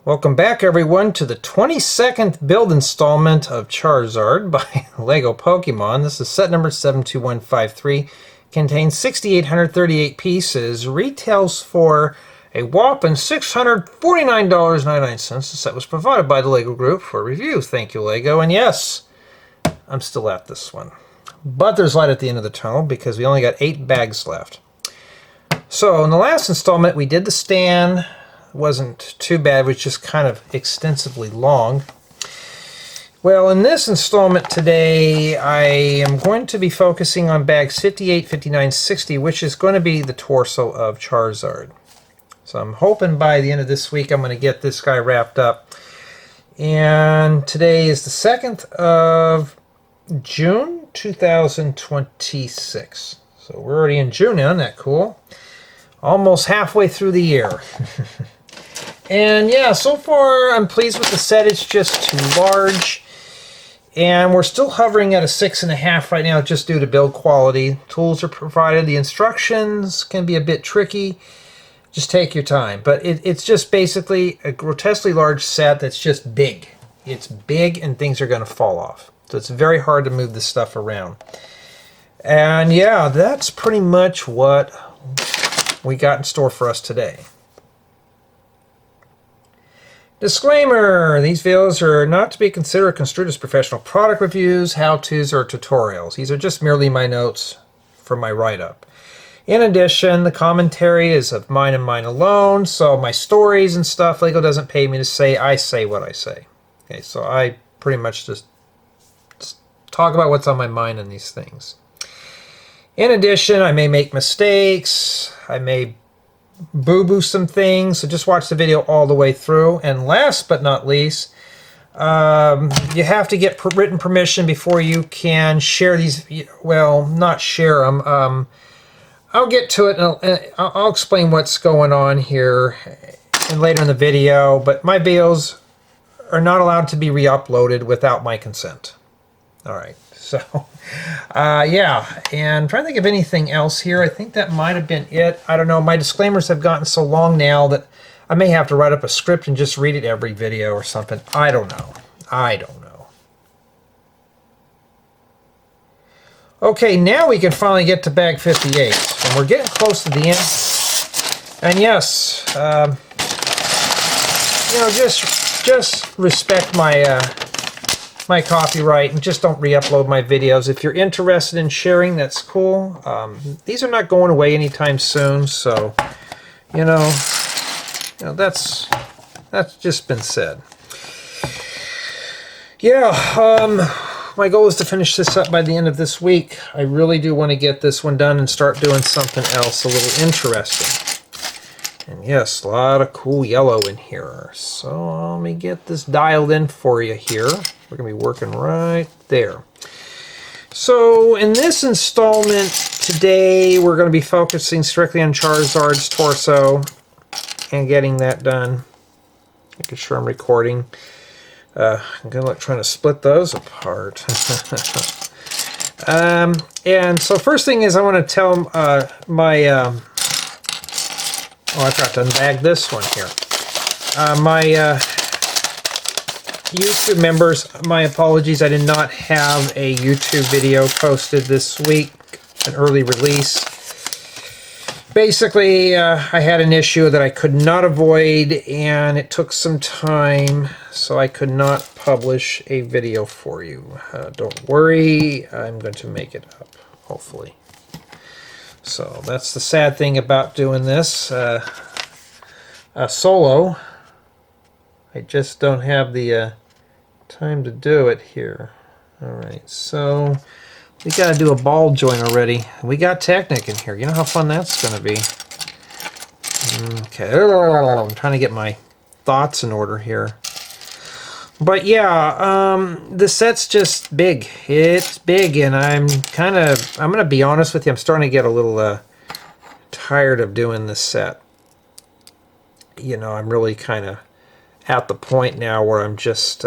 Welcome back, everyone, to the 22nd build installment of Charizard by LEGO Pokemon. This is set number 72153. Contains 6,838 pieces. Retails for a whopping $649.99. The set was provided by the LEGO Group for review. Thank you, LEGO. And yes, I'm still at this one. But there's light at the end of the tunnel because we only got 8 bags left. So in the last installment, we did the stand. Wasn't too bad, it was just kind of extensively long. Well, in this installment today, I am going to be focusing on bags 58, 59, 60, which is going to be the torso of Charizard. So I'm hoping by the end of this week I'm going to get this guy wrapped up. And today is the 2nd of June 2026. So we're already in June now, isn't that cool? Almost halfway through the year. And yeah, so far I'm pleased with the set. It's just too large. And we're still hovering at a 6.5 right now just due to build quality. Tools are provided. The instructions can be a bit tricky. Just take your time. But it's just basically a grotesquely large set that's just big. It's big and things are going to fall off. So it's very hard to move this stuff around. And yeah, that's pretty much what we got in store for us today. Disclaimer, these videos are not to be considered construed as professional product reviews, how-tos, or tutorials. These are just merely my notes for my write-up. In addition, the commentary is of mine and mine alone, so my stories and stuff, LEGO doesn't pay me to say, I say what I say. Okay, so I pretty much just talk about what's on my mind in these things. In addition, I may make mistakes, I may boo-boo some things, so just watch the video all the way through. And last but not least, you have to get written permission before you can share these. Well, not share them. I'll get to it and I'll explain what's going on here and later in the video, but my videos are not allowed to be re-uploaded without my consent. Alright, so yeah, and I'm trying to think of anything else here. I think that might have been it. I don't know, my disclaimers have gotten so long now that I may have to write up a script and just read it every video or something. I don't know. Okay, now we can finally get to bag 58, and we're getting close to the end. And yes, you know, just respect my my copyright and just don't re-upload my videos. If you're interested in sharing, that's cool. These are not going away anytime soon, so you know that's just been said. Yeah, my goal is to finish this up by the end of this week. I really do want to get this one done and start doing something else a little interesting. And yes, a lot of cool yellow in here. So let me get this dialed in for you here. We're going to be working right there. So in this installment today, we're going to be focusing strictly on Charizard's torso and getting that done. Making sure I'm recording. I'm going to trying to split those apart. And so first thing is I want to tell my... oh, I forgot to unbag this one here. My YouTube members, my apologies. I did not have a YouTube video posted this week, an early release. Basically, I had an issue that I could not avoid, and it took some time, so I could not publish a video for you. Don't worry, I'm going to make it up, hopefully. So that's the sad thing about doing this solo. I just don't have the time to do it here. Alright, so we got to do a ball joint already. We got Technic in here. You know how fun that's going to be. Okay, I'm trying to get my thoughts in order here. But yeah, the set's just big. It's big, and I'm going to be honest with you, I'm starting to get a little tired of doing this set. You know, I'm really kind of at the point now where I'm just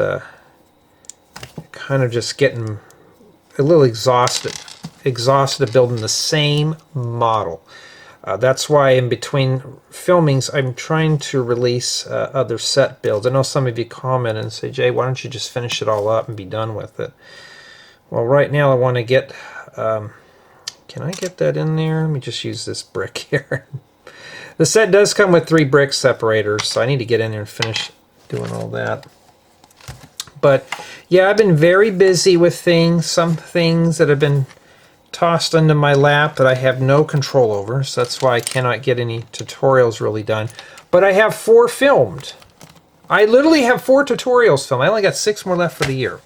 kind of just getting a little exhausted of building the same model. That's why in between filmings, I'm trying to release other set builds. I know some of you comment and say, Jay, why don't you just finish it all up and be done with it? Well, right now I want to get... can I get that in there? Let me just use this brick here. The set does come with 3 brick separators, so I need to get in there and finish doing all that. But yeah, I've been very busy with things. Some things that have been tossed into my lap that I have no control over, so that's why I cannot get any tutorials really done. But I have 4 filmed. I literally have 4 tutorials filmed. I only got 6 more left for the year.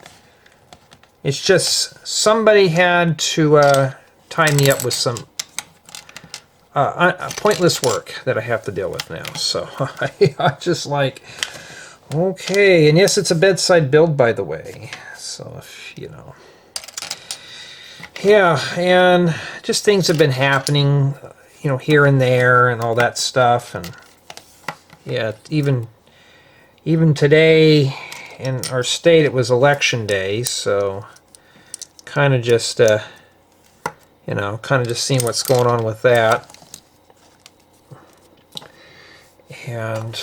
It's just somebody had to tie me up with some pointless work that I have to deal with now. So I'm just like, okay. And yes, it's a bedside build, by the way. So if you know. Yeah, and just things have been happening, you know, here and there and all that stuff. And yeah, even today in our state, it was election day, so kind of just, you know, kind of just seeing what's going on with that. And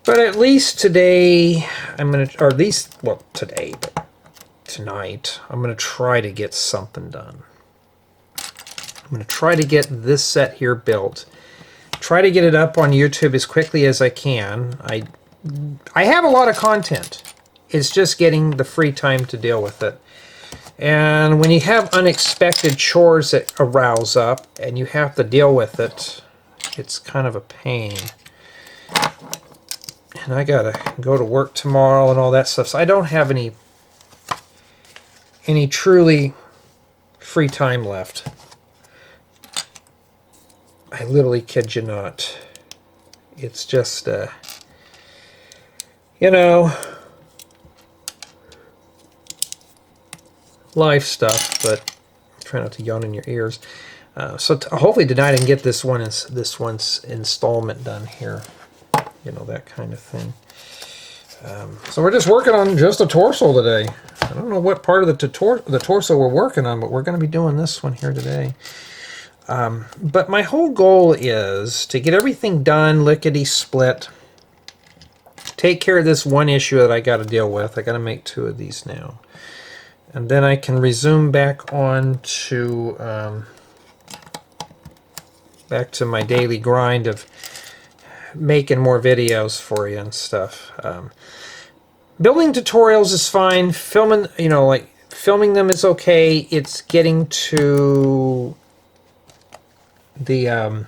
but at least today, I'm going to, or at least, well, today, but tonight, I'm going to try to get something done. I'm going to try to get this set here built. Try to get it up on YouTube as quickly as I can. I have a lot of content. It's just getting the free time to deal with it. And when you have unexpected chores that arouse up and you have to deal with it, it's kind of a pain. And I gotta go to work tomorrow and all that stuff, so I don't have any truly free time left. I literally kid you not. It's just, you know, life stuff, but try not to yawn in your ears. So hopefully tonight I can get this one's installment done here. You know, that kind of thing. So we're just working on just a torso today. I don't know what part of the torso we're working on, but we're going to be doing this one here today. But my whole goal is to get everything done, lickety-split, take care of this one issue that I got to deal with. I got to make 2 of these now. And then I can resume back on to my daily grind of making more videos for you and stuff. Building tutorials is fine. Filming, you know, like filming them is okay. It's getting to the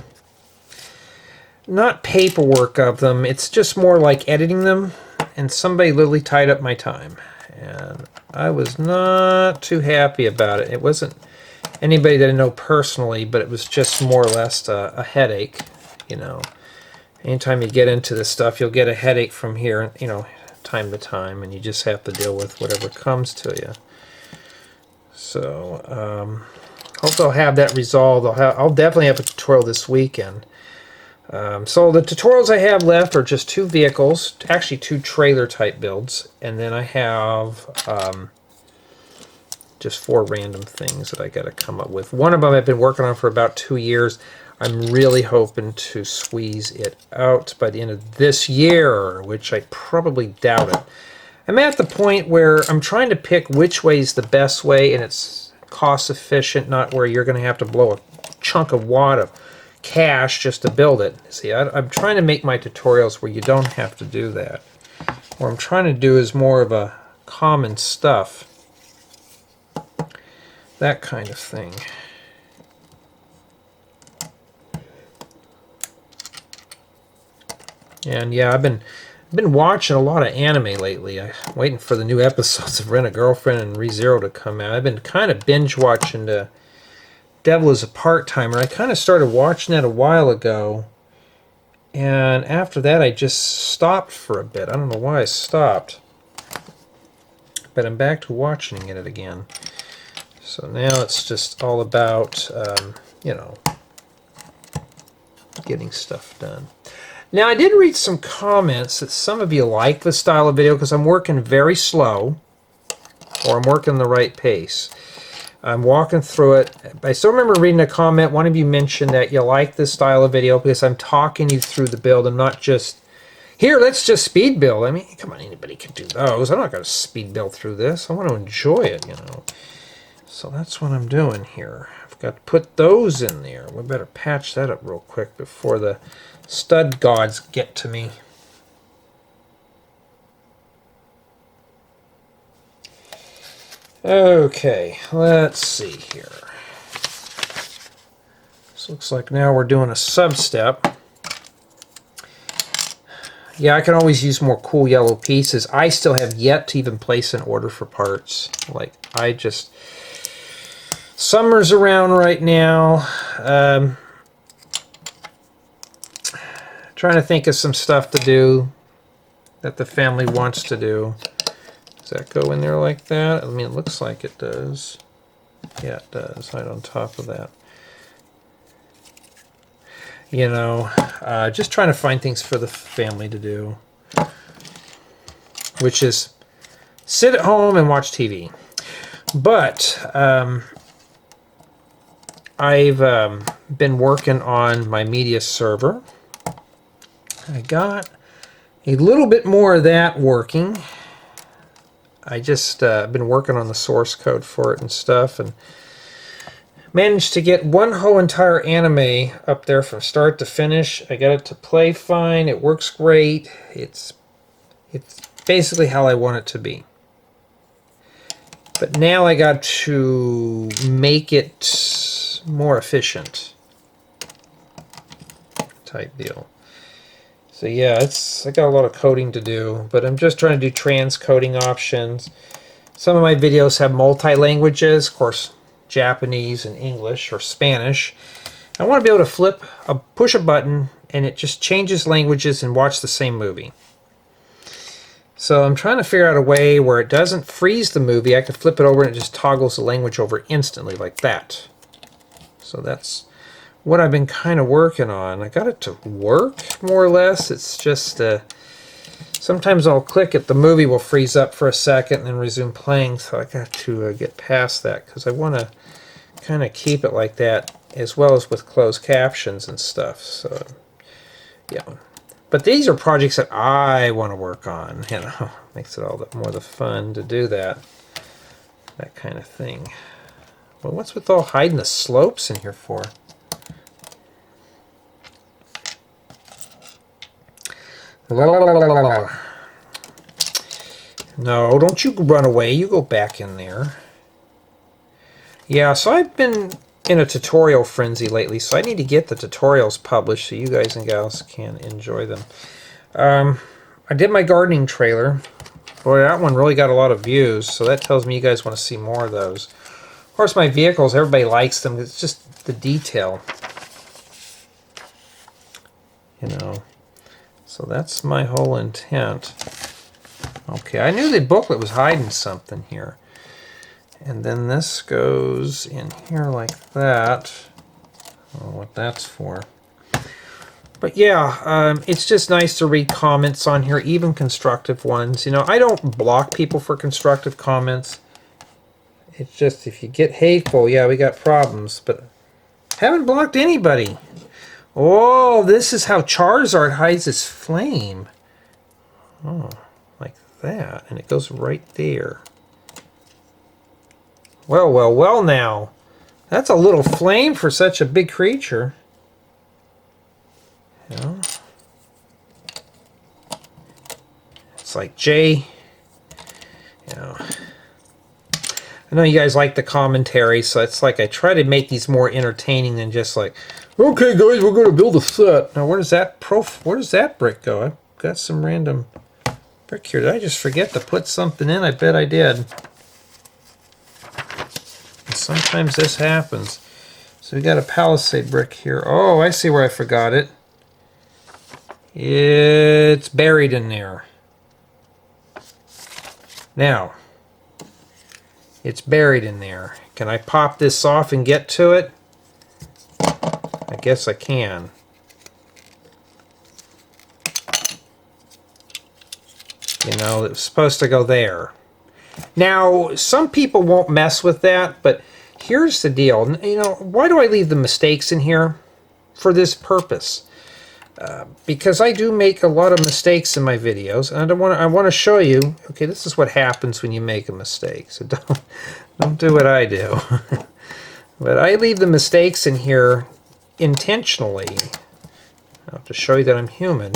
not paperwork of them. It's just more like editing them. And somebody literally tied up my time, and I was not too happy about it. It wasn't anybody that I know personally, but it was just more or less a headache, you know. Anytime you get into this stuff, you'll get a headache from here, you know, time to time, and you just have to deal with whatever comes to you. So, hopefully I'll have that resolved. I'll definitely have a tutorial this weekend. So the tutorials I have left are just 2 vehicles, actually 2 trailer type builds, and then I have just 4 random things that I got to come up with. One of them I've been working on for about 2 years. I'm really hoping to squeeze it out by the end of this year, which I probably doubt it. I'm at the point where I'm trying to pick which way is the best way, and it's cost efficient, not where you're going to have to blow a chunk of wad of cash just to build it. See, I'm trying to make my tutorials where you don't have to do that. What I'm trying to do is more of a common stuff. That kind of thing. And yeah, I've been watching a lot of anime lately. I'm waiting for the new episodes of Rent a Girlfriend and ReZero to come out. I've been kind of binge watching the Devil is a Part-Timer. I kind of started watching that a while ago, and after that I just stopped for a bit. I don't know why I stopped, but I'm back to watching it again. So now it's just all about, you know, getting stuff done. Now, I did read some comments that some of you like this style of video because I'm working very slow, or I'm working the right pace. I'm walking through it. I still remember reading a comment. One of you mentioned that you like this style of video because I'm talking you through the build. I'm not just, here, let's just speed build. I mean, come on, anybody can do those. I'm not going to speed build through this. I want to enjoy it, you know. So that's what I'm doing here. I've got to put those in there. We better patch that up real quick before the stud gods get to me. Okay, let's see here. This looks like now we're doing a sub-step. Yeah, I can always use more cool yellow pieces. I still have yet to even place an order for parts. Like, I just... Summer's around right now. Trying to think of some stuff to do that the family wants to do. Does that go in there like that? I mean, it looks like it does. Yeah, it does, right on top of that. You know, just trying to find things for the family to do. Which is sit at home and watch TV. But I've been working on my media server. I got a little bit more of that working. I just been working on the source code for it and stuff, and managed to get one whole entire anime up there from start to finish. I got it to play fine. It works great. It's basically how I want it to be. But now I got to make it more efficient type deal. So yeah, I got a lot of coding to do, but I'm just trying to do transcoding options. Some of my videos have multi-languages, of course, Japanese and English or Spanish. I want to be able to push a button, and it just changes languages and watch the same movie. So I'm trying to figure out a way where it doesn't freeze the movie. I could flip it over and it just toggles the language over instantly like that. So that's what I've been kind of working on. I got it to work, more or less. It's just, sometimes I'll click it, the movie will freeze up for a second and then resume playing, so I got to get past that, because I want to kind of keep it like that, as well as with closed captions and stuff. So, yeah. But these are projects that I want to work on, you know. Makes it all the more the fun to do that kind of thing. Well, what's with all hiding the slopes in here for? No, don't you run away. You go back in there. Yeah, so I've been in a tutorial frenzy lately, so I need to get the tutorials published so you guys and gals can enjoy them. I did my gardening trailer. Boy, that one really got a lot of views, so that tells me you guys want to see more of those. Of course, my vehicles, everybody likes them. It's just the detail. You know. So that's my whole intent. Okay, I knew the booklet was hiding something here. And then this goes in here like that. I don't know what that's for. But yeah, it's just nice to read comments on here, even constructive ones. You know, I don't block people for constructive comments. It's just if you get hateful, yeah, we got problems. But haven't blocked anybody. Oh, this is how Charizard hides his flame. Oh, like that. And it goes right there. Well, well, well now. That's a little flame for such a big creature. You know? It's like Jay. You know. I know you guys like the commentary, so it's like I try to make these more entertaining than just like, okay, guys, we're going to build a set. Now, where does that brick go? I've got some random brick here. Did I just forget to put something in? I bet I did. And sometimes this happens. So we got a palisade brick here. Oh, I see where I forgot it. It's buried in there. Now, it's buried in there. Can I pop this off and get to it? I guess I can. You know, it was supposed to go there. Now, some people won't mess with that, but Here's the deal. You know, why do I leave the mistakes in here? For this purpose. Because I do make a lot of mistakes in my videos, and I want to show you, okay, this is what happens when you make a mistake. So don't do what I do. But I leave the mistakes in here intentionally to show you that I'm human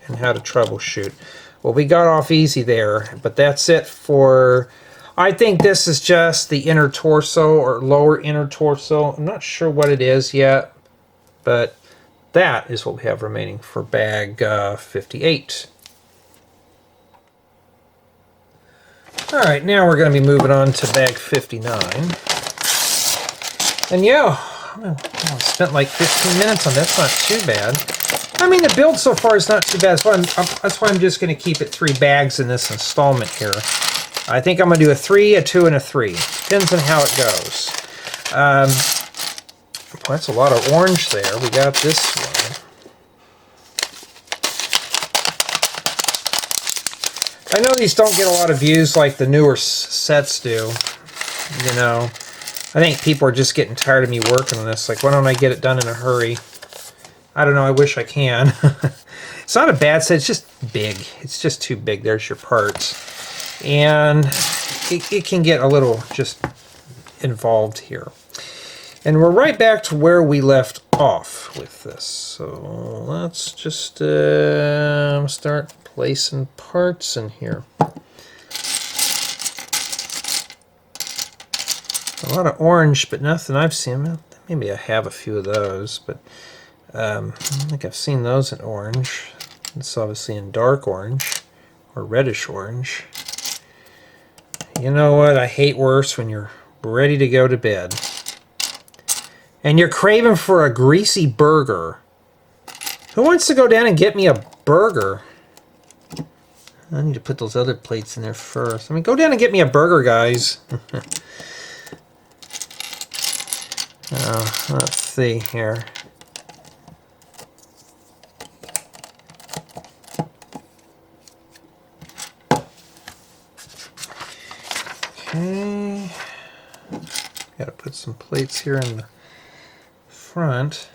and how to troubleshoot. Well, we got off easy there, but that's it for... I think this is just the inner torso or lower inner torso. I'm not sure what it is yet, but that is what we have remaining for bag 58. Alright, now we're going to be moving on to bag 59. And yeah, I spent like 15 minutes on that. That's not too bad. I mean, the build so far is not too bad. That's why I'm just going to keep it 3 bags in this installment here. I think I'm going to do a 3, a 2, and a 3. Depends on how it goes. Well, that's a lot of orange there. We got this one. I know these don't get a lot of views like the newer sets do. You know, I think people are just getting tired of me working on this. Like, why don't I get it done in a hurry? I don't know. I wish I can. It's not a bad set. It's just big. It's just too big. There's your parts. And it can get a little just involved here. And we're right back to where we left off with this. So let's just start placing parts in here. A lot of orange, but nothing I've seen. Maybe I have a few of those, but I don't think I've seen those in orange. It's obviously in dark orange or reddish orange. You know what? I hate worse when you're ready to go to bed and you're craving for a greasy burger. Who wants to go down and get me a burger? I need to put those other plates in there first. I mean, go down and get me a burger, guys. Let's see here. Okay. Gotta put some plates here in the front.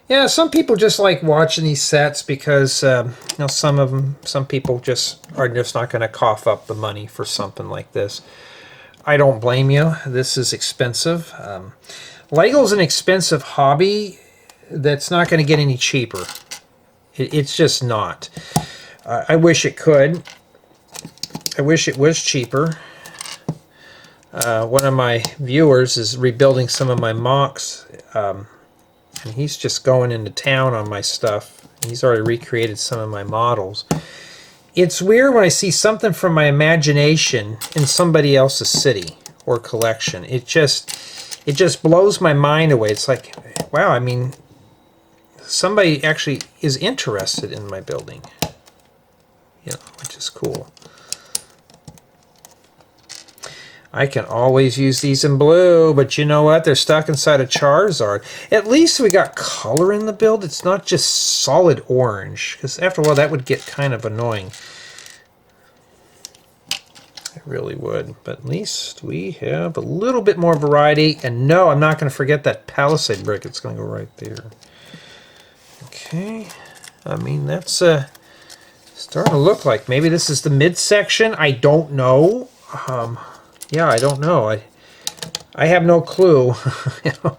Yeah, some people just like watching these sets because you know, some people just are just not going to cough up the money for something like this. I don't blame you. This is expensive. Lego's an expensive hobby that's not going to get any cheaper. It's just not. I wish it could. I wish it was cheaper. One of my viewers is rebuilding some of my mocks, and he's just going into town on my stuff. He's already recreated some of my models. It's weird when I see something from my imagination in somebody else's city or collection. It just blows my mind away. It's like, wow, I mean, somebody actually is interested in my building, you know, which is cool. I can always use these in blue, but you know what? They're stuck inside a Charizard. At least we got color in the build. It's not just solid orange, because after a while that would get kind of annoying. It really would, but at least we have a little bit more variety. And no, I'm not going to forget that Palisade brick. It's going to go right there. Okay. I mean, that's starting to look like maybe this is the midsection. I don't know. Yeah, I don't know. I have no clue. You know?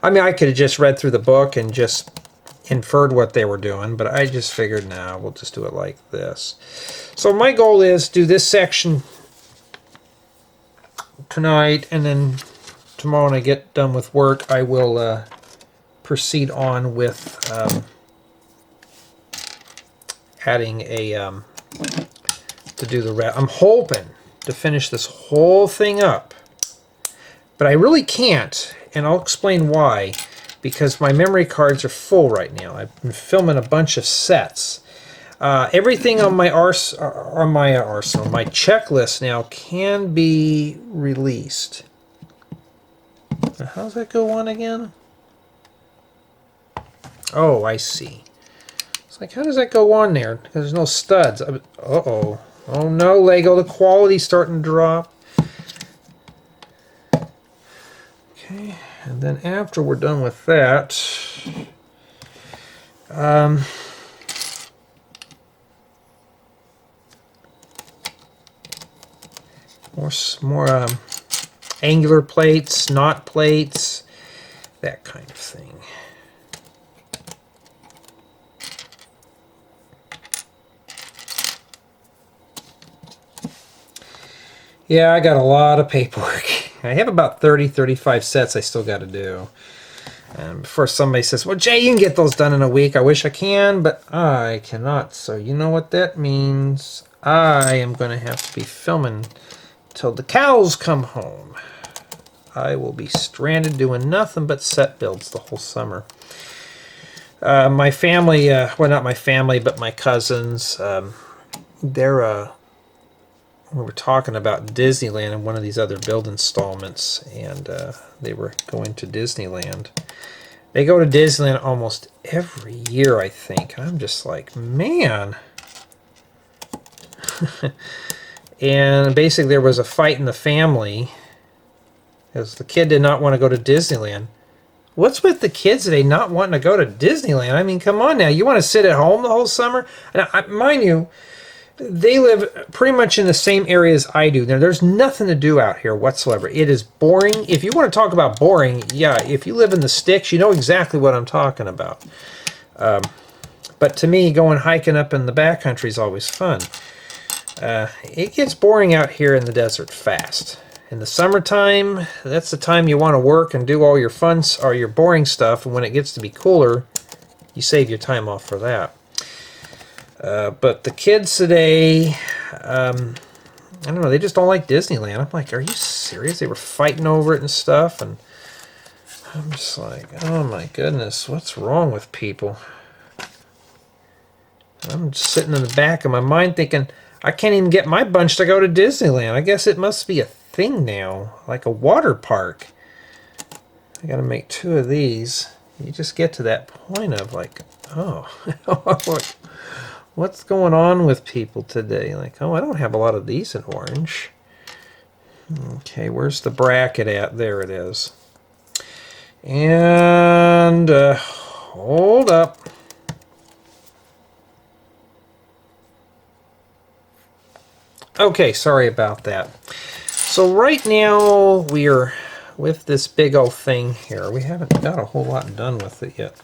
I mean, I could have just read through the book and just inferred what they were doing, but I just figured, nah, we'll just do it like this. So my goal is do this section tonight, and then tomorrow when I get done with work, I will proceed on with adding a to do the rest. I'm hoping to finish this whole thing up, but I really can't, and I'll explain why. Because my memory cards are full right now. I've been filming a bunch of sets. Everything on my arsenal, my checklist now can be released. Now, how does that go on again? Oh, I see. It's like, how does that go on there? Because there's no studs. Uh-oh. Oh no, Lego, the quality's starting to drop. then after we're done with that, more angular plates, knot plates, that kind of thing. Yeah, I got a lot of paperwork. I have about 35 sets I still got to do. Before somebody says, well, Jay, you can get those done in a week. I wish I can, but I cannot. So you know what that means. I am going to have to be filming till the cows come home. I will be stranded doing nothing but set builds the whole summer. My family, well, not my family, but my cousins, we were talking about Disneyland in one of these other build installments, and they were going to Disneyland. They go to Disneyland almost every year, I think. I'm just like, man. And basically there was a fight in the family because the kid did not want to go to Disneyland. What's with the kids today not wanting to go to Disneyland? I mean, come on now. You want to sit at home the whole summer? Now, mind you, they live pretty much in the same area as I do. Now, there's nothing to do out here whatsoever. It is boring. If you want to talk about boring, yeah, if you live in the sticks, you know exactly what I'm talking about. But to me, going hiking up in the backcountry is always fun. It gets boring out here in the desert fast. In the summertime, that's the time you want to work and do all your fun or your boring stuff. And when it gets to be cooler, you save your time off for that. But the kids today, I don't know, they just don't like Disneyland. I'm like, are you serious? They were fighting over it and stuff, and I'm just like, oh my goodness, what's wrong with people? I'm just sitting in the back of my mind thinking, I can't even get my bunch to go to Disneyland. I guess it must be a thing now, like a water park. I gotta make 2 of these. You just get to that point of like, oh, what's going on with people today? Like, oh, I don't have a lot of these in orange. Okay, where's the bracket at? There it is. And hold up. Okay, sorry about that. So right now we are with this big old thing here. We haven't got a whole lot done with it yet.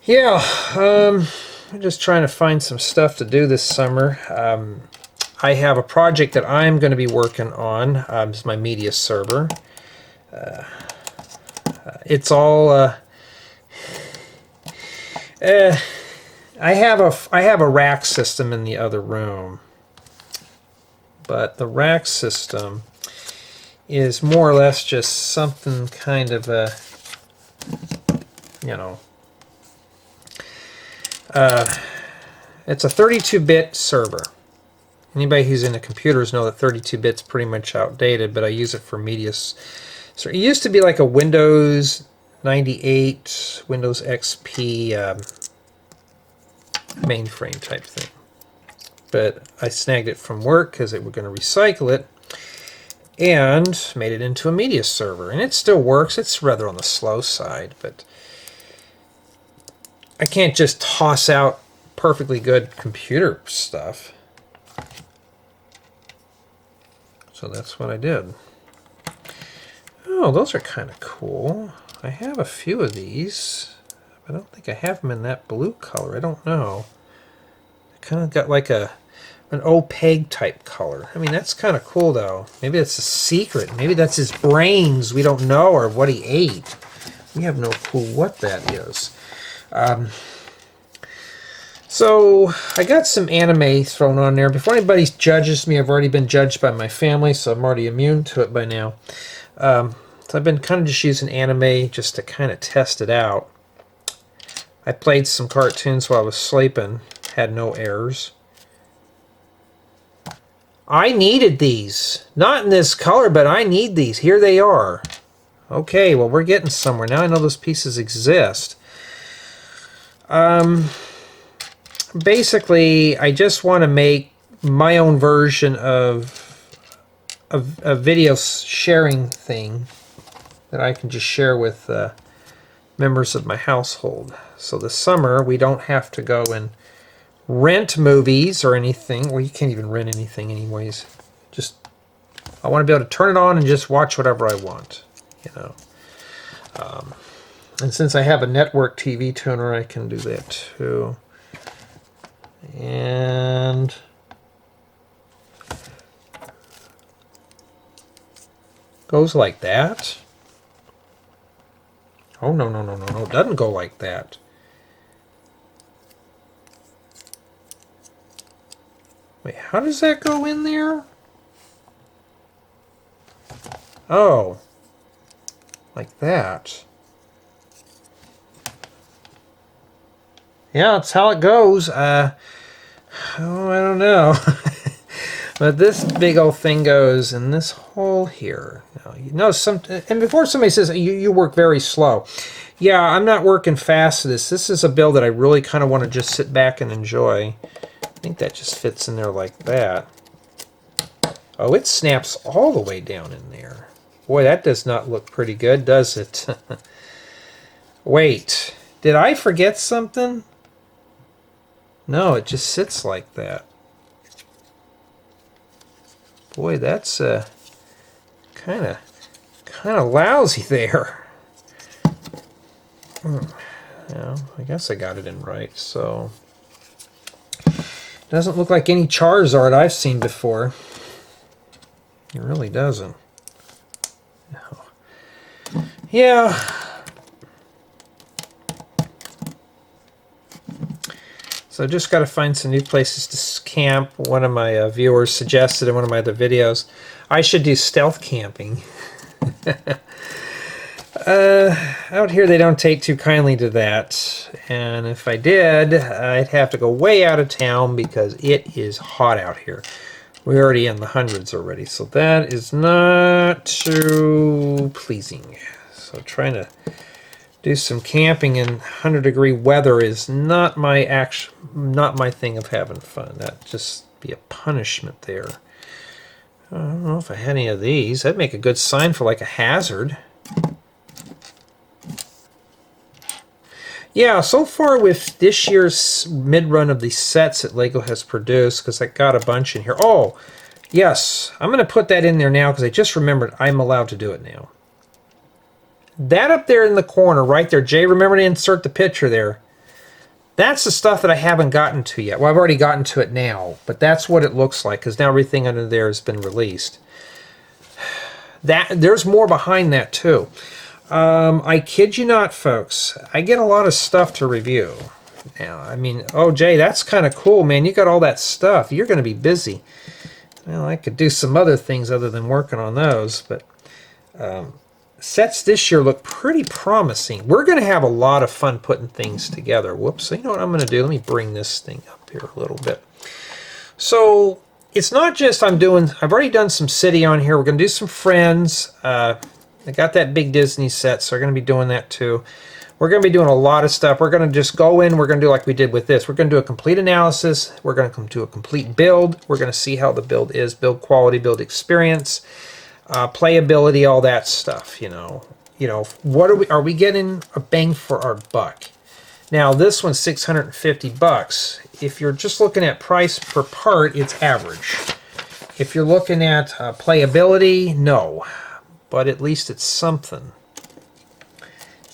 Yeah, I'm just trying to find some stuff to do this summer. I have a project that I'm going to be working on. It's my media server. It's all I have a rack system in the other room, but the rack system is more or less just something kind of a, you know, it's a 32-bit server. Anybody who's into computers know that 32-bit's pretty much outdated, but I use it for media. So it used to be like a Windows 98, Windows XP mainframe type thing. But I snagged it from work because they were going to recycle it and made it into a media server. And it still works. It's rather on the slow side, but I can't just toss out perfectly good computer stuff. So that's what I did. Oh, those are kind of cool. I have a few of these. I don't think I have them in that blue color. I don't know. They kind of got like an opaque type color. I mean, that's kind of cool though. Maybe that's a secret. Maybe that's his brains we don't know, or what he ate. We have no clue what that is. So I got some anime thrown on there. Before anybody judges me, I've already been judged by my family, so I'm already immune to it by now. So I've been kind of just using anime just to kind of test it out. I played some cartoons while I was sleeping, had no errors. I needed these. Not in this color, but I need these. Here they are. Okay, well, we're getting somewhere. Now I know those pieces exist. Basically, I just want to make my own version of a video sharing thing that I can just share with members of my household. So this summer we don't have to go and rent movies or anything. Well, you can't even rent anything anyways. Just, I want to be able to turn it on and just watch whatever I want, you know. And since I have a network TV tuner, I can do that too. And goes like that. Oh, no, no, no, no, no. It doesn't go like that. Wait, how does that go in there? Oh, like that. Yeah, that's how it goes. Oh, I don't know. But this big old thing goes in this hole here. Now, you know, and before somebody says you work very slow. Yeah, I'm not working fast to this. This is a build that I really kind of want to just sit back and enjoy. I think that just fits in there like that. Oh, it snaps all the way down in there. Boy, that does not look pretty good, does it? Wait, did I forget something? No, it just sits like that. Boy, that's kind of lousy there. Yeah, I guess I got it in right. So doesn't look like any Charizard I've seen before. It really doesn't. No. Yeah. So just got to find some new places to camp. One of my viewers suggested in one of my other videos I should do stealth camping. Out here they don't take too kindly to that. And if I did, I'd have to go way out of town because it is hot out here. We're already in the hundreds already, so that is not too pleasing. So trying to do some camping in 100-degree weather is not my thing of having fun. That'd just be a punishment there. I don't know if I had any of these. That'd make a good sign for like a hazard. Yeah, so far with this year's mid-run of the sets that LEGO has produced, because I got a bunch in here. Oh, yes, I'm going to put that in there now because I just remembered I'm allowed to do it now. That up there in the corner, right there, Jay, remember to insert the picture there. That's the stuff that I haven't gotten to yet. Well, I've already gotten to it now, but that's what it looks like because now everything under there has been released. There's more behind that too. I kid you not, folks. I get a lot of stuff to review. Now, I mean, oh, Jay, that's kind of cool, man. You got all that stuff. You're going to be busy. Well, I could do some other things other than working on those, but sets this year look pretty promising. We're going to have a lot of fun putting things together. Whoops. So you know what I'm going to do? Let me bring this thing up here a little bit. So it's not just I've already done some city on here. We're going to do some friends. I got that big Disney set, so we're going to be doing that too. We're going to be doing a lot of stuff. We're going to just go in. We're going to do like we did with this. We're going to do a complete analysis. We're going to do a complete build. We're going to see how the build is, build quality, build experience, playability, all that stuff. You know, what are we getting a bang for our buck? Now this one's $650. If you're just looking at price per part, it's average. If you're looking at playability, no. But at least it's something.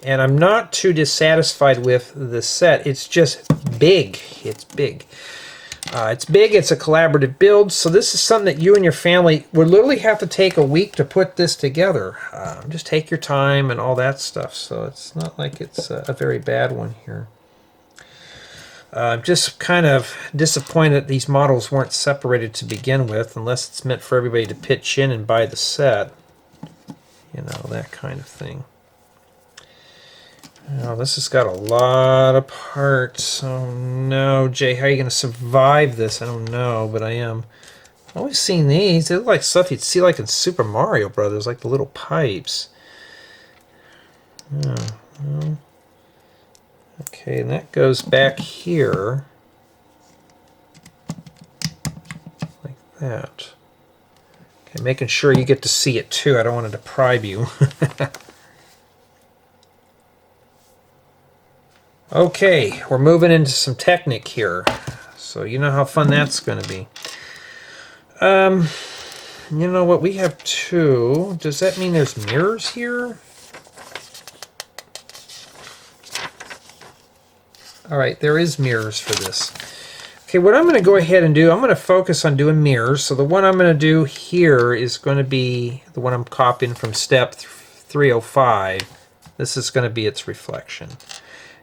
And I'm not too dissatisfied with the set. It's just big. It's big. It's big. It's a collaborative build. So this is something that you and your family would literally have to take a week to put this together. Just take your time and all that stuff. So it's not like it's a very bad one here. I'm just kind of disappointed that these models weren't separated to begin with, unless it's meant for everybody to pitch in and buy the set. You know, that kind of thing. Now, this has got a lot of parts. Oh no, Jay, how are you going to survive this? I don't know, but I am. I've always seen these. They look like stuff you'd see like in Super Mario Brothers, like the little pipes. Oh, well. Okay, and that goes back here. Like that. Okay, making sure you get to see it too. I don't want to deprive you. Okay, we're moving into some Technic here. So you know how fun that's going to be. You know what? We have two. Does that mean there's mirrors here? Alright, there is mirrors for this. Okay, what I'm going to go ahead and do, I'm going to focus on doing mirrors. So the one I'm going to do here is going to be the one I'm copying from step 305. This is going to be its reflection.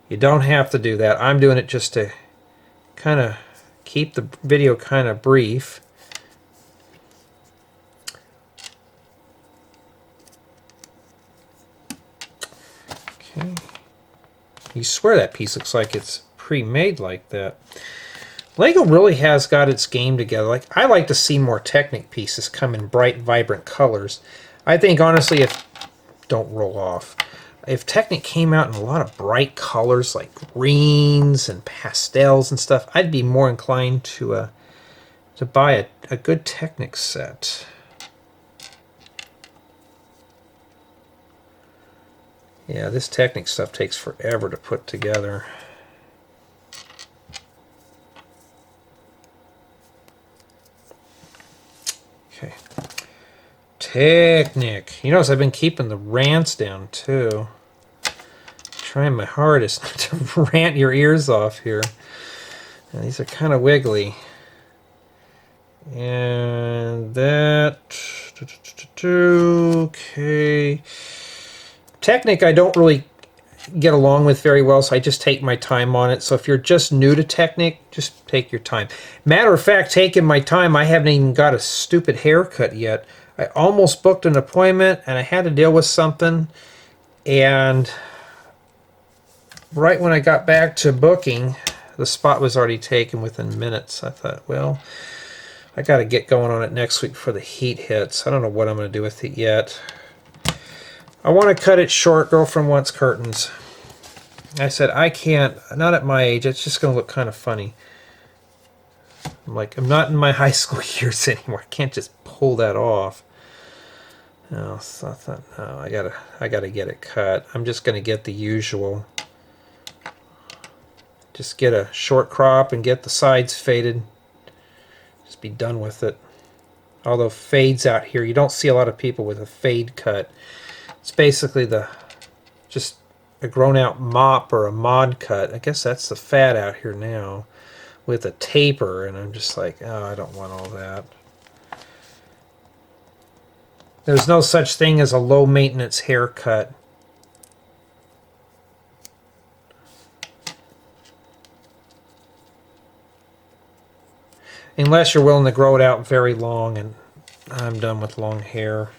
You don't have to do that. I'm doing it just to kind of keep the video kind of brief. Okay. You swear that piece looks like it's pre-made like that. Lego really has got its game together. Like, I like to see more Technic pieces come in bright, vibrant colors. I think, honestly, if... Don't roll off. If Technic came out in a lot of bright colors, like greens and pastels and stuff, I'd be more inclined to buy a good Technic set. Yeah, this Technic stuff takes forever to put together. Okay. Technic. You notice I've been keeping the rants down too. Trying my hardest not to rant your ears off here. Now, these are kind of wiggly. And that... Okay. Technic I don't really get along with very well, so I just take my time on it. So if you're just new to Technic, just take your time. Matter of fact, taking my time, I haven't even got a stupid haircut yet. I almost booked an appointment, and I had to deal with something, and right when I got back to booking, the spot was already taken within minutes. I thought, well, I got to get going on it next week before the heat hits. I don't know what I'm going to do with it yet. I want to cut it short. Girlfriend wants curtains. I said, I can't. Not at my age. It's just going to look kind of funny. I'm like, I'm not in my high school years anymore. I can't just pull that off. No, so I thought, no, I gotta get it cut. I'm just going to get the usual. Just get a short crop and get the sides faded. Just be done with it. Although fades out here, you don't see a lot of people with a fade cut. It's basically just a grown out mop or a mod cut. I guess that's the fad out here now with a taper, and I'm just like, oh, I don't want all that. There's no such thing as a low maintenance haircut. Unless you're willing to grow it out very long, and I'm done with long hair.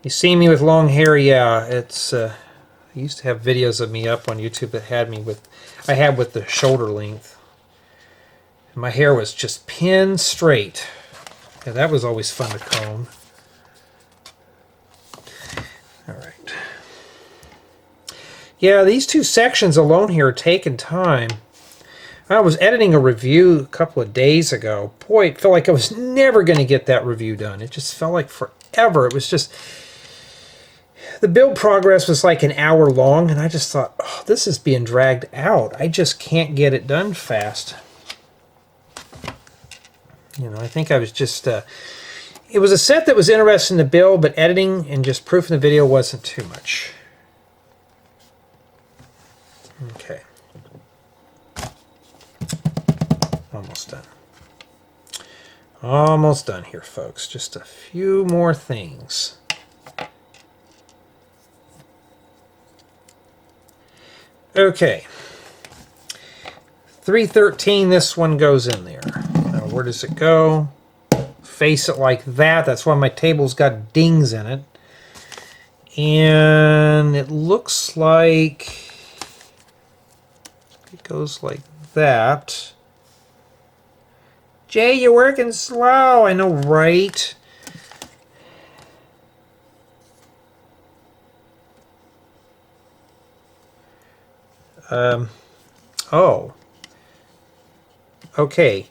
You see me with long hair, yeah, it's I used to have videos of me up on YouTube that had me with with the shoulder length. And my hair was just pin straight. Yeah, that was always fun to comb. All right. Yeah, these two sections alone here are taking time. I was editing a review a couple of days ago. Boy, it felt like I was never going to get that review done. It just felt like forever. It was just... The build progress was like an hour long, and I just thought, oh, this is being dragged out. I just can't get it done fast. You know, I think I was just... it was a set that was interesting to build, but editing and just proofing the video wasn't too much. Okay. Almost done. Almost done here, folks. Just a few more things. Okay. 313, this one goes in there. Now, where does it go? Face it like that. That's why my table's got dings in it. And it looks like it goes like that. Jay, you're working slow. I know, right? Oh. Okay.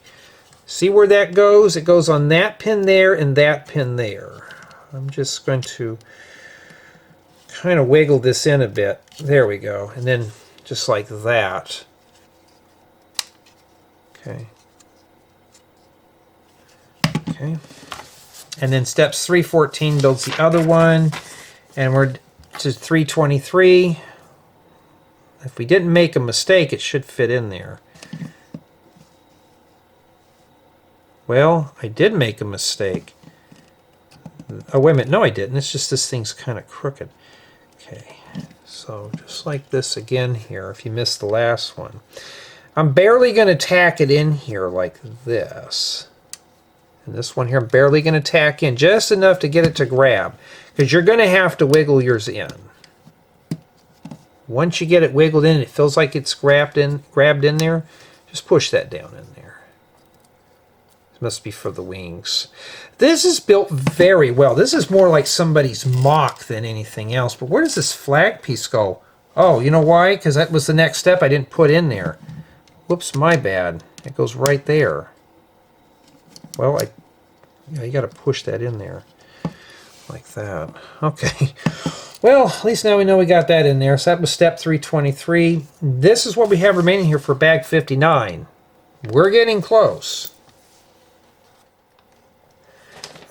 See where that goes? It goes on that pin there and that pin there. I'm just going to kind of wiggle this in a bit. There we go. And then just like that. Okay. Okay. And then steps 314 builds the other one. And we're to 323. If we didn't make a mistake, it should fit in there. Well, I did make a mistake. Oh, wait a minute. No, I didn't. It's just this thing's kind of crooked. Okay. So just like this again here, if you missed the last one. I'm barely going to tack it in here like this. And this one here, I'm barely going to tack in just enough to get it to grab. Because you're going to have to wiggle yours in. Once you get it wiggled in, it feels like it's grabbed in there, just push that down in there. This must be for the wings. This is built very well. This is more like somebody's mock than anything else. But where does this flag piece go? Oh, you know why? Because that was the next step I didn't put in there. Whoops, my bad. It goes right there. Well, yeah, you got to push that in there. Like that. Okay. Well, at least now we know we got that in there. So that was step 323. This is what we have remaining here for bag 59. We're getting close.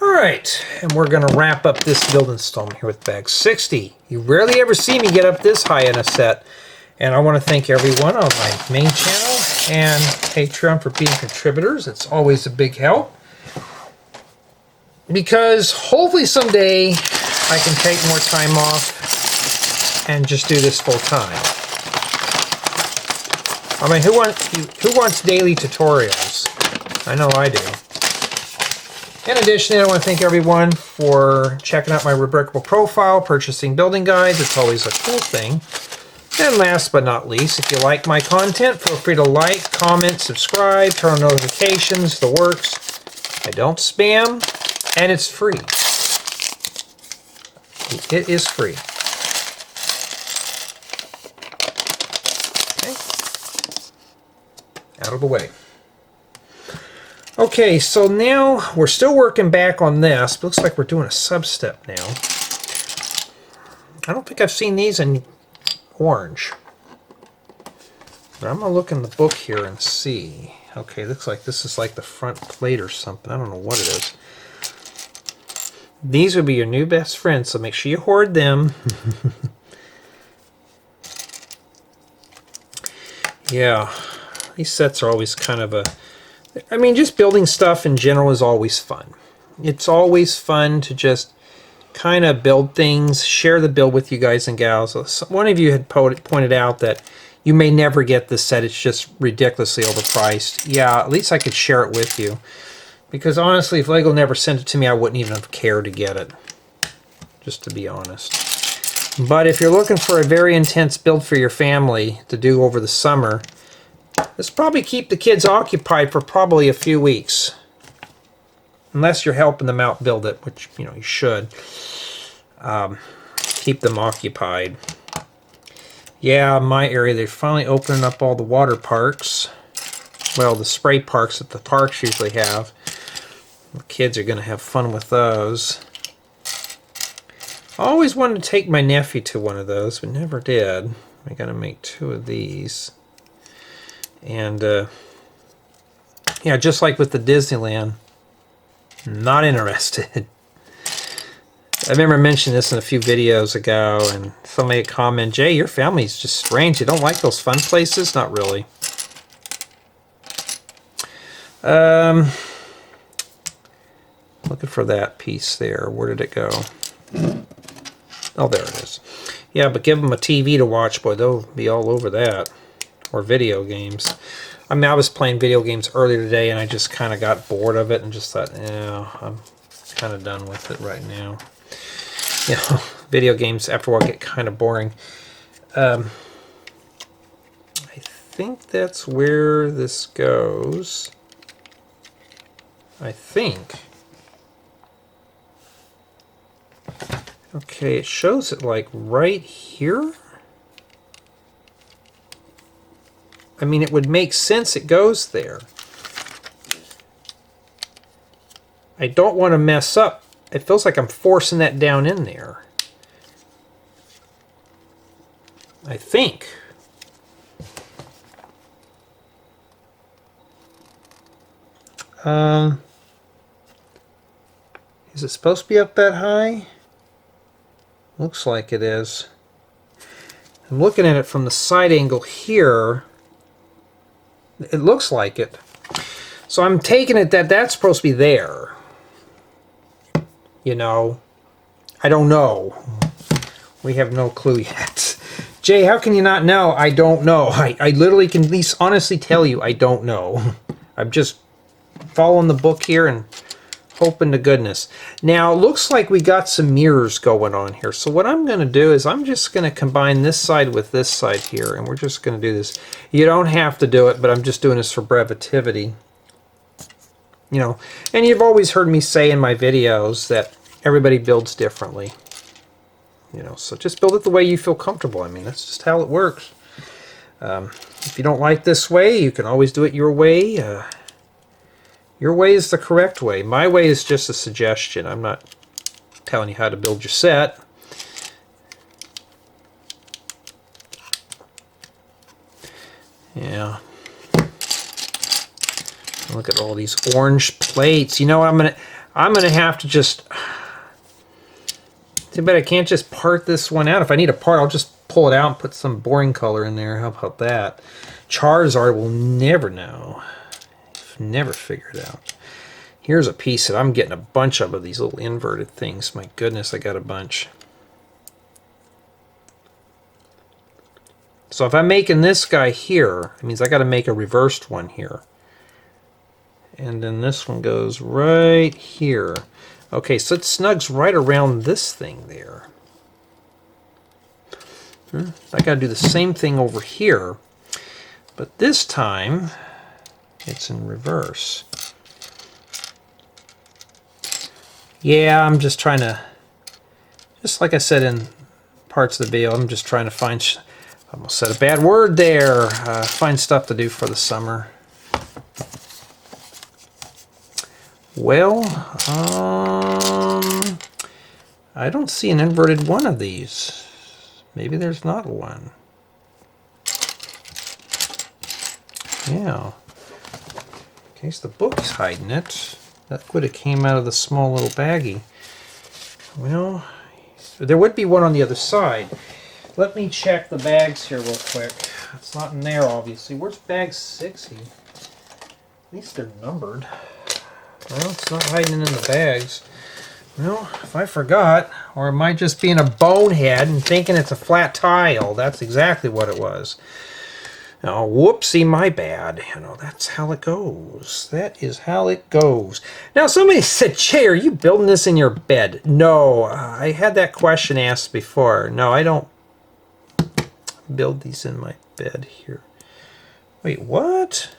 All right, and we're going to wrap up this build installment here with bag 60. You rarely ever see me get up this high in a set. And I want to thank everyone on my main channel and Patreon for being contributors. It's always a big help. Because hopefully someday I can take more time off and just do this full time. I mean, who wants daily tutorials? I know I do. In addition, I want to thank everyone for checking out my Rubricable profile, purchasing building guides. It's always a cool thing. And last but not least, if you like my content, feel free to like, comment, subscribe, turn on notifications, the works. I don't spam, and it's free. It is free. Okay. Out of the way. Okay, so now we're still working back on this, but looks like we're doing a sub-step now. I don't think I've seen these in orange. But I'm going to look in the book here and see. Okay, looks like this is like the front plate or something. I don't know what it is. These will be your new best friends, so make sure you hoard them. Yeah, these sets are always kind of a... I mean, just building stuff in general is always fun. It's always fun to just kind of build things, share the build with you guys and gals. One of you had pointed out that you may never get this set. It's just ridiculously overpriced. Yeah, at least I could share it with you. Because honestly, if LEGO never sent it to me, I wouldn't even have cared to get it. Just to be honest. But if you're looking for a very intense build for your family to do over the summer, this probably keep the kids occupied for probably a few weeks. Unless you're helping them out build it, which, you know, you should. Keep them occupied. Yeah, my area, they're finally opening up all the water parks. Well, the spray parks that the parks usually have. The kids are going to have fun with those. I always wanted to take my nephew to one of those, but never did. I got to make 2 of these. And, yeah, just like with the Disneyland, not interested. I remember mentioning this in a few videos ago, and somebody had commented, Jay, your family's just strange. You don't like those fun places? Not really. Looking for that piece there. Where did it go? Oh, there it is. Yeah, but give them a TV to watch, boy, they'll be all over that. Or video games. I mean, I was playing video games earlier today, and I just kind of got bored of it and just thought, yeah, I'm kind of done with it right now. You know, video games after a while get kind of boring. I think that's where this goes. I think. Okay, it shows it like right here. I mean, it would make sense it goes there. I don't want to mess up. It feels like I'm forcing that down in there. I think. Is it supposed to be up that high? Looks like it is. I'm looking at it from the side angle here. It looks like it. So I'm taking it that that's supposed to be there. You know, I don't know. We have no clue yet. Jay, how can you not know? I don't know. I literally can at least honestly tell you I don't know. I'm just following the book here and hoping to goodness. Now, it looks like we got some mirrors going on here. So what I'm going to do is I'm just going to combine this side with this side here, and we're just going to do this. You don't have to do it, but I'm just doing this for brevitivity. You know, and you've always heard me say in my videos that everybody builds differently. You know, so just build it the way you feel comfortable. I mean, that's just how it works. If you don't like this way, you can always do it your way. Your way is the correct way. My way is just a suggestion. I'm not telling you how to build your set. Yeah. Look at all these orange plates. You know what? I'm gonna have to just. Too bad I can't just part this one out. If I need a part, I'll just pull it out and put some boring color in there. How about that? Charizard will never know. Never figure it out. Here's a piece that I'm getting a bunch of these little inverted things. My goodness, I got a bunch. So if I'm making this guy here, it means I got to make a reversed one here. And then this one goes right here. Okay, so it snugs right around this thing there. I got to do the same thing over here, but this time it's in reverse. Yeah, I'm just trying to, just like I said in parts of the video, I'm just trying to find, I almost said a bad word there, find stuff to do for the summer. Well, I don't see an inverted one of these. Maybe there's not one. Yeah. In case the book's hiding it. That would have came out of the small little baggie. Well, there would be one on the other side. Let me check the bags here real quick. It's not in there, obviously. Where's bag 60? At least they're numbered. Well, it's not hiding in the bags. Well, if I forgot, or am I just being a bonehead and thinking it's a flat tile? That's exactly what it was. Oh, whoopsie, my bad. You know, that's how it goes. That is how it goes. Now, somebody said, Jay, are you building this in your bed? No, I had that question asked before. No, I don't build these in my bed here. Wait, what?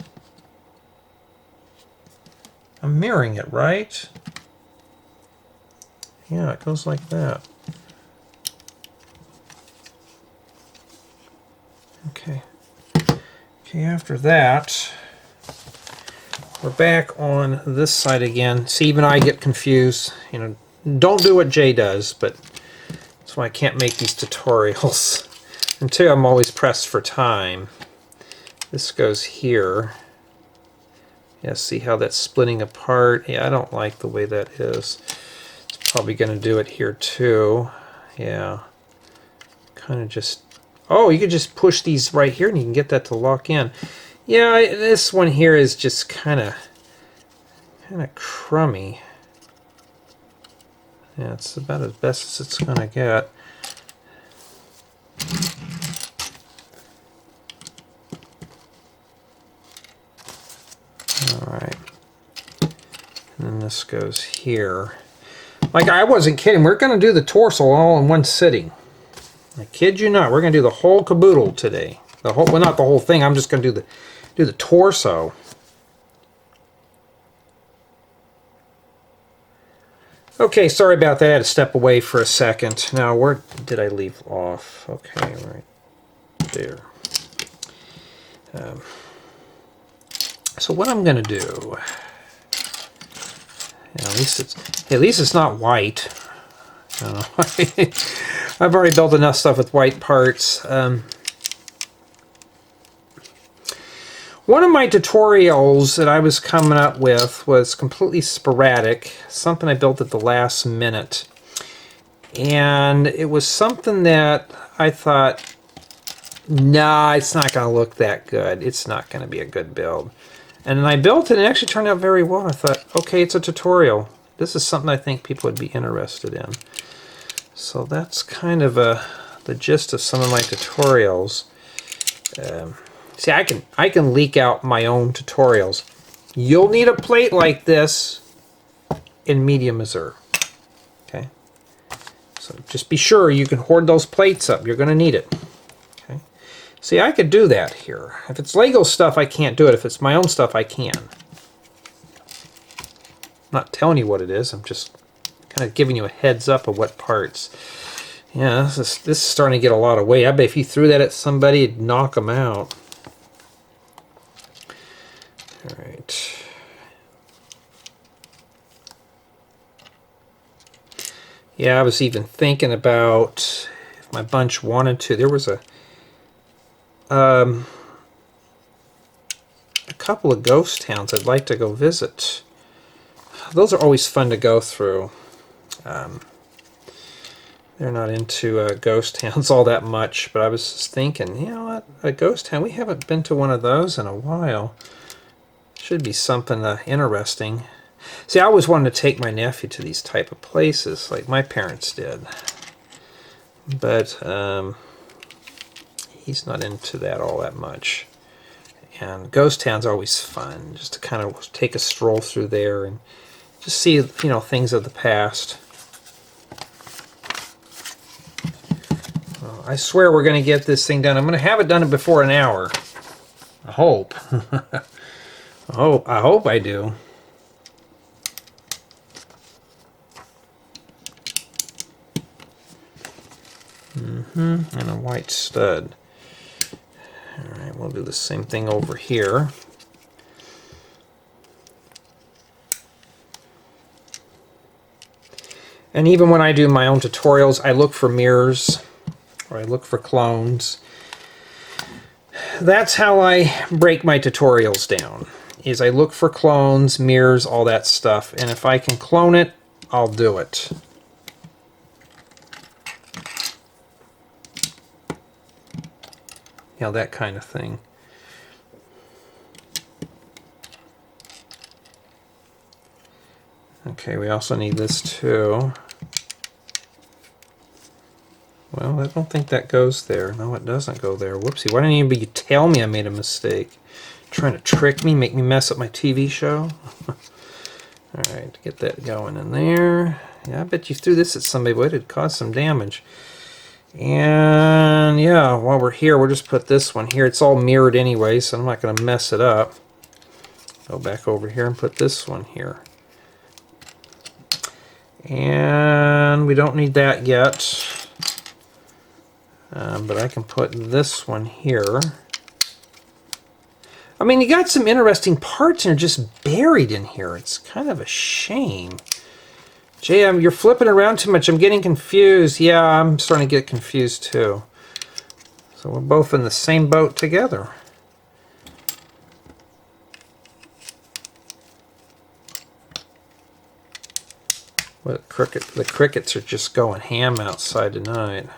I'm mirroring it, right? Yeah, it goes like that. Okay. Okay, after that, we're back on this side again. See, even I get confused. You know, don't do what Jay does, but that's why I can't make these tutorials. And two, I'm always pressed for time. This goes here. Yeah, see how that's splitting apart? Yeah, I don't like the way that is. It's probably going to do it here too. Yeah. Kind of just... Oh, you could just push these right here and you can get that to lock in. Yeah, this one here is just kind of crummy. Yeah, it's about as best as it's going to get. Alright. And then this goes here. Like, I wasn't kidding. We're going to do the torso all in one sitting. I kid you not. We're going to do the whole caboodle today. The whole, well, not the whole thing. I'm just going to do the torso. Okay, sorry about that. I had to step away for a second. Now, where did I leave off? Okay, right there. So what I'm going to do... Yeah, at least it's not white. I've already built enough stuff with white parts. One of my tutorials that I was coming up with was completely sporadic, something I built at the last minute. And it was something that I thought, nah, it's not going to look that good. It's not going to be a good build. And then I built it and it actually turned out very well. I thought, okay, it's a tutorial. This is something I think people would be interested in. So that's kind of the gist of some of my tutorials. See, I can leak out my own tutorials. You'll need a plate like this in medium Missouri. Okay? So just be sure you can hoard those plates up. You're going to need it. Okay? See, I could do that here. If it's Lego stuff, I can't do it. If it's my own stuff, I can. I'm not telling you what it is. I'm just kind of giving you a heads up of what parts. Yeah, this is starting to get a lot of weight. I bet if you threw that at somebody, it'd knock them out. All right. Yeah, I was even thinking about if my bunch wanted to. There was a couple of ghost towns I'd like to go visit. Those are always fun to go through. They're not into ghost towns all that much, but I was just thinking, you know what, a ghost town, we haven't been to one of those in a while. Should be something interesting. See, I always wanted to take my nephew to these type of places, like my parents did. But he's not into that all that much. And ghost towns are always fun, just to kind of take a stroll through there and just see, you know, things of the past. Well, I swear we're going to get this thing done. I'm going to have it done before an hour. I hope. I hope I do. And a white stud. Alright, we'll do the same thing over here. And even when I do my own tutorials, I look for mirrors, or I look for clones. That's how I break my tutorials down, is I look for clones, mirrors, all that stuff. And if I can clone it, I'll do it. You know, that kind of thing. Okay, we also need this too. Well, I don't think that goes there. No, it doesn't go there. Whoopsie. Why didn't anybody tell me I made a mistake? Trying to trick me, make me mess up my TV show? Alright, get that going in there. Yeah, I bet you threw this at somebody, but it'd cause some damage. And yeah, while we're here, we'll just put this one here. It's all mirrored anyway, so I'm not going to mess it up. Go back over here and put this one here. And we don't need that yet. But I can put this one here. I mean, you got some interesting parts and they're just buried in here. It's kind of a shame. Jay, you're flipping around too much. I'm getting confused. Yeah, I'm starting to get confused too. So we're both in the same boat together. What the crickets are just going ham outside tonight.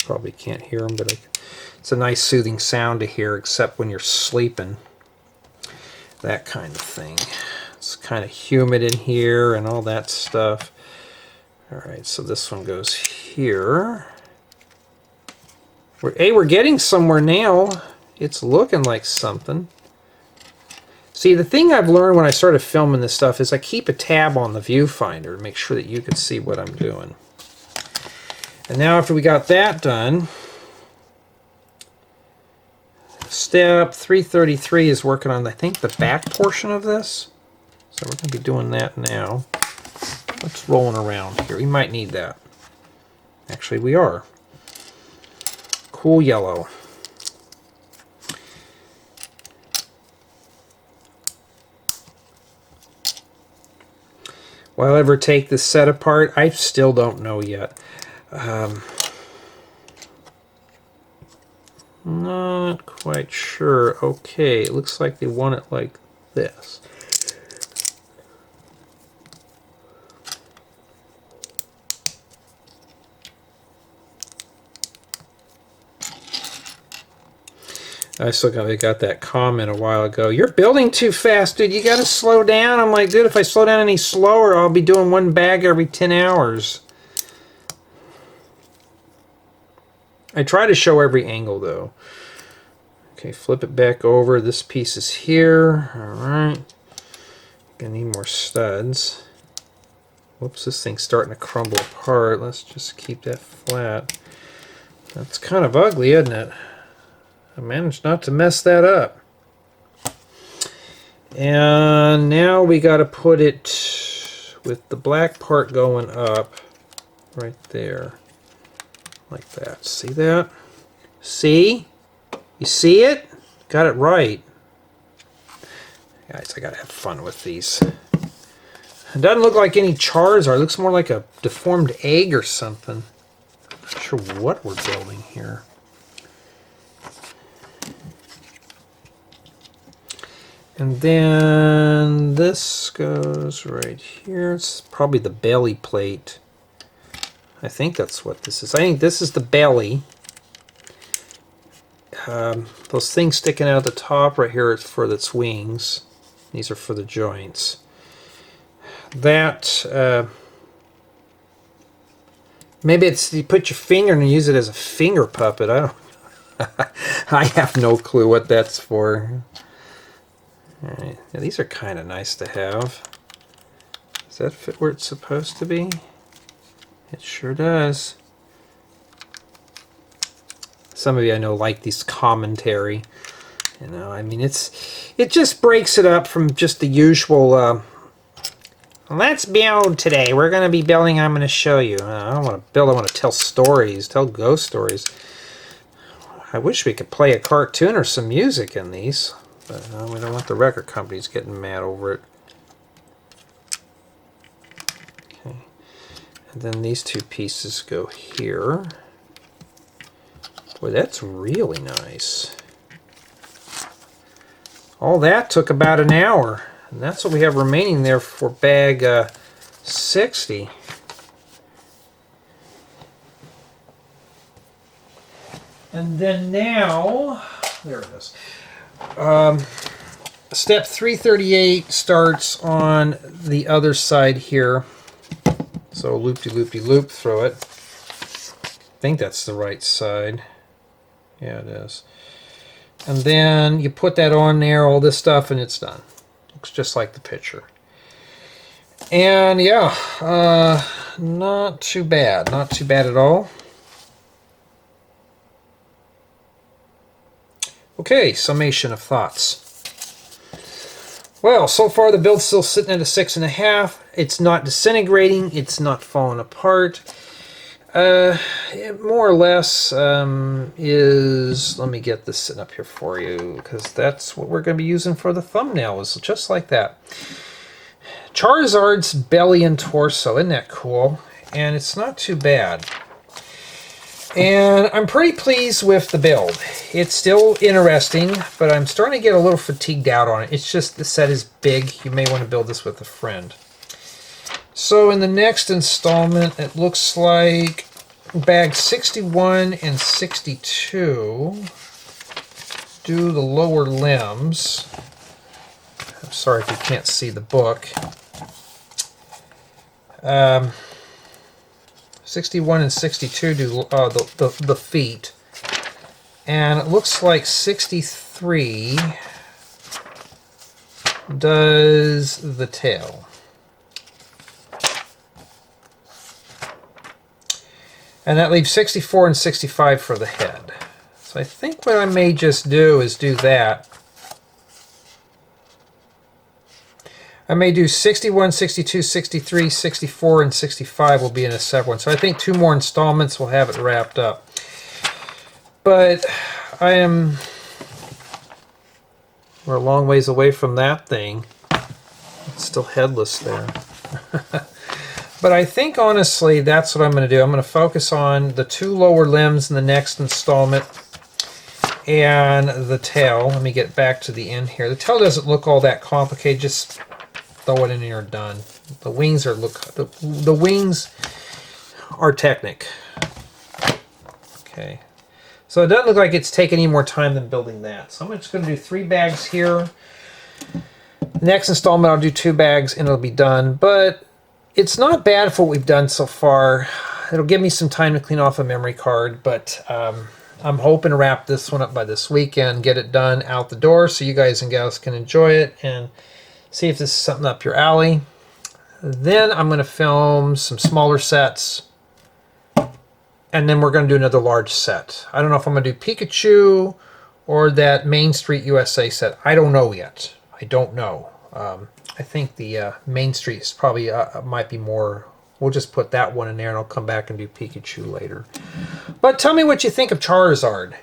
Probably can't hear them, but it's a nice soothing sound to hear, except when you're sleeping. That kind of thing. It's kind of humid in here and all that stuff. Alright, so this one goes here. We're getting somewhere now. It's looking like something. See, the thing I've learned when I started filming this stuff is I keep a tab on the viewfinder to make sure that you can see what I'm doing. And now after we got that done, step 333 is working on, I think, the back portion of this. So we're going to be doing that now. What's rolling around here? We might need that. Actually, we are. Cool yellow. Will I ever take this set apart? I still don't know yet. Not quite sure. Okay, it looks like they want it like this. I still got that comment a while ago. You're building too fast, dude. You got to slow down. I'm like, dude, if I slow down any slower, I'll be doing one bag every 10 hours. I try to show every angle, though. Okay, flip it back over. This piece is here. All right. Gonna need more studs. Whoops, this thing's starting to crumble apart. Let's just keep that flat. That's kind of ugly, isn't it? I managed not to mess that up. And now we got to put it with the black part going up right there. Like that. See that? See? You see it? Got it right. Guys, I got to have fun with these. It doesn't look like any Charizard. It looks more like a deformed egg or something. Not sure what we're building here. And then this goes right here. It's probably the belly plate. I think that's what this is. I think this is the belly. Those things sticking out of the top right here is for its wings. These are for the joints. That, maybe it's you put your finger and use it as a finger puppet. I don't I have no clue what that's for. Alright, yeah, these are kind of nice to have. Does that fit where it's supposed to be? It sure does. Some of you I know like these commentary. You know, I mean, it just breaks it up from just the usual. Let's build today. We're going to be building. I'm going to show you. I don't want to build. I want to tell stories. Tell ghost stories. I wish we could play a cartoon or some music in these. But we don't want the record companies getting mad over it. Okay. And then these two pieces go here. Boy, that's really nice. All that took about an hour. And that's what we have remaining there for bag 60. And then now, there it is. Step 338 starts on the other side here. So loop-de-loop-de-loop through it. I think that's the right side. Yeah, it is. And then you put that on there, all this stuff, and it's done. Looks just like the picture. And yeah, not too bad. Not too bad at all. Okay, summation of thoughts. Well, so far the build's still sitting at a 6.5. It's not disintegrating. It's not falling apart. It more or less is... Let me get this sitting up here for you, because that's what we're going to be using for the thumbnail, is just like that. Charizard's belly and torso. Isn't that cool? And it's not too bad. And I'm pretty pleased with the build. It's still interesting, but I'm starting to get a little fatigued out on it. It's just the set is big. You may want to build this with a friend. So in the next installment, it looks like bag 61 and 62 do the lower limbs. I'm sorry if you can't see the book. 61 and 62 do the feet. And it looks like 63 does the tail. And that leaves 64 and 65 for the head. So I think what I may just do is do that. I may do 61, 62, 63, 64, and 65 will be in a separate one. So I think 2 more installments will have it wrapped up. But we're a long ways away from that thing. It's still headless there. But I think, honestly, that's what I'm going to do. I'm going to focus on the 2 lower limbs in the next installment. And the tail, let me get back to the end here. The tail doesn't look all that complicated, just throw it in and you're done. The wings are the wings are Technic. Okay. So it doesn't look like it's taking any more time than building that. So I'm just going to do 3 bags here. Next installment I'll do 2 bags and it'll be done. But it's not bad for what we've done so far. It'll give me some time to clean off a memory card, but I'm hoping to wrap this one up by this weekend, get it done out the door so you guys and gals can enjoy it and see if this is something up your alley. Then I'm going to film some smaller sets, and then we're going to do another large set. I don't know if I'm going to do Pikachu or that Main Street USA set. I don't know yet. I don't know. I think the Main Street is probably might be more. We'll just put that one in there and I'll come back and do Pikachu later. But tell me what you think of Charizard.